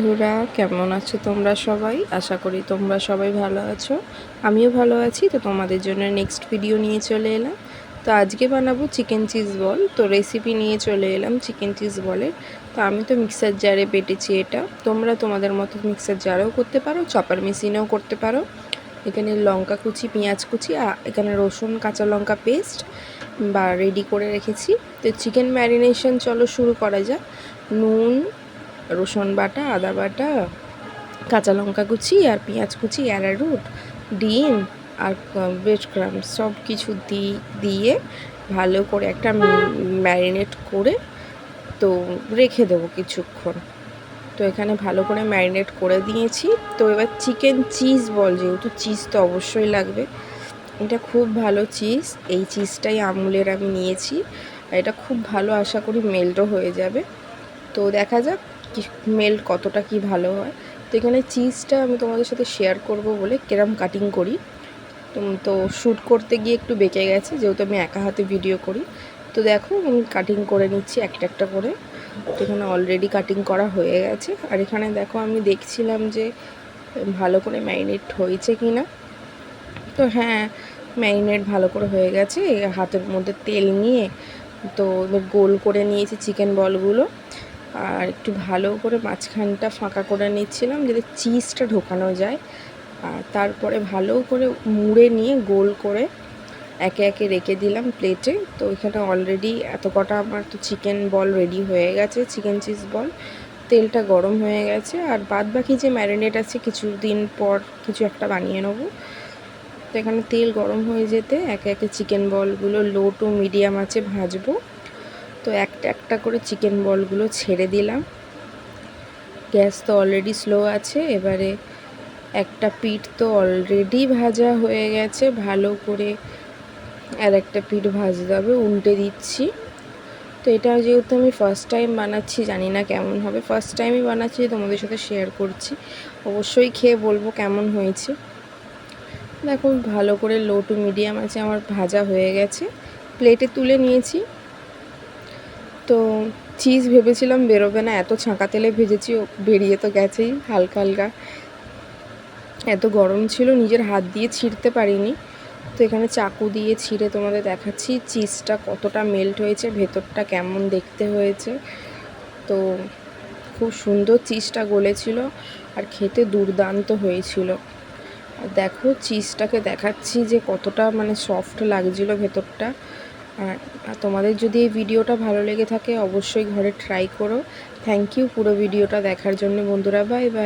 বন্ধুরা, কেমন আছো তোমরা সবাই? আশা করি তোমরা সবাই ভালো আছো। আমিও ভালো আছি। তো তোমাদের জন্য নেক্সট ভিডিও নিয়ে চলে এলাম। তো আজকে বানাবো চিকেন চিজ বল। তো রেসিপি নিয়ে চলে এলাম চিকেন চিজ বলের। তো আমি তো মিক্সার জারে বেটেছি এটা। তোমরা তোমাদের মতো মিক্সার জারেও করতে পারো, চপার মেশিনেও করতে পারো। এখানে লঙ্কা কুচি, পেঁয়াজ কুচি, এখানে রসুন কাঁচা লঙ্কা পেস্ট বা রেডি করে রেখেছি। তো চিকেন ম্যারিনেশন চলো শুরু করা যাক। নুন, রসুন বাটা, আদা বাটা, কাঁচা লঙ্কা কুচি আর পেঁয়াজ কুচি, অ্যারারুট, ডিম আর ব্রেড ক্রাম্বস সব কিছু দিয়ে ভালো করে একটা ম্যারিনেট করে তো রেখে দেবো কিছুক্ষণ। তো এখানে ভালো করে ম্যারিনেট করে দিয়েছি। তো এবার চিকেন চিজ বল, যেহেতু চিজ তো অবশ্যই লাগবে। এটা খুব ভালো চিজ, এই চিজটাই আমুলের আমি নিয়েছি। আর এটা খুব ভালো, আশা করি মেল্টও হয়ে যাবে। তো দেখা যাক কি মেল্ট কতটা কি ভালো হয়। তো এখানে চিজটা আমি তোমাদের সাথে শেয়ার করব বলে কেরম কাটিং করি। তো শ্যুট করতে গিয়ে একটু বেঁকে গেছে, যেহেতু আমি একা হাতে ভিডিও করি। তো দেখো আমি কাটিং করে নিচ্ছি একটা একটা করে। তো এখানে অলরেডি কাটিং করা হয়ে গেছে। আর এখানে দেখো আমি দেখছিলাম যে ভালো করে ম্যারিনেট হয়েছে কি না। তো হ্যাঁ, ম্যারিনেট ভালো করে হয়ে গেছে। হাতের মধ্যে তেল নিয়ে তো এবার গোল করে নিয়েছি চিকেন বলগুলো। আর একটু ভালো করে মাঝখানটা ফাঁকা করে নিচ্ছিলাম যাতে চিজটা ঢোকানো যায়। আর তারপরে ভালো করে মুড়ে নিয়ে গোল করে একে একে রেখে দিলাম প্লেটে। তো এখানে অলরেডি এত কটা আমার তো চিকেন বল রেডি হয়ে গেছে, চিকেন চিজ বল। তেলটা গরম হয়ে গেছে। আর বাদ বাকি যে ম্যারিনেট আছে কিছুদিন পর কিছু একটা বানিয়ে নেবো। তো এখানে তেল গরম হয়ে যেতে একে একে চিকেন বলগুলো লো টু মিডিয়াম আঁচে ভাজবো। তো একটা একটা করে চিকেন বলগুলো ছেড়ে দিলাম। গ্যাস তো অলরেডি স্লো আছে। এবারে একটা পিঠ তো অলরেডি ভাজা হয়ে গেছে ভালো করে, আর একটা পিঠ ভাজতে হবে, উল্টে দিচ্ছি। তো এটা যেহেতু আমি ফার্স্ট টাইম বানাচ্ছি, জানি না কেমন হবে। ফার্স্ট টাইমই বানাচ্ছি, তোমাদের সাথে শেয়ার করছি। অবশ্যই খেয়ে বলবো কেমন হয়েছে। দেখো ভালো করে লো টু মিডিয়াম আছে আমার ভাজা হয়ে গেছে, প্লেটে তুলে নিয়েছি। তো চিজ ভেবেছিলাম বেরোবে না, এত ছাঁকা তেলে ভেজেছি, বেরিয়ে তো গেছেই হালকা হালকা। এত গরম ছিল নিজের হাত দিয়ে ছিঁড়তে পারিনি। তো এখানে চাকু দিয়ে ছিঁড়ে তোমাদের দেখাচ্ছি চিজটা কতটা মেল্ট হয়েছে, ভেতরটা কেমন দেখতে হয়েছে। তো খুব সুন্দর চিজটা গলেছিল আর খেতে দুর্দান্ত হয়েছিল। আর দেখো চিজটাকে দেখাচ্ছি যে কতটা মানে সফট লাগছিল ভেতরটা। আর তোমাদের যদি এই ভিডিওটা ভালো লেগে থাকে অবশ্যই ঘরে ট্রাই করো। থ্যাংক ইউ পুরো ভিডিওটা দেখার জন্য বন্ধুরা। Bye bye.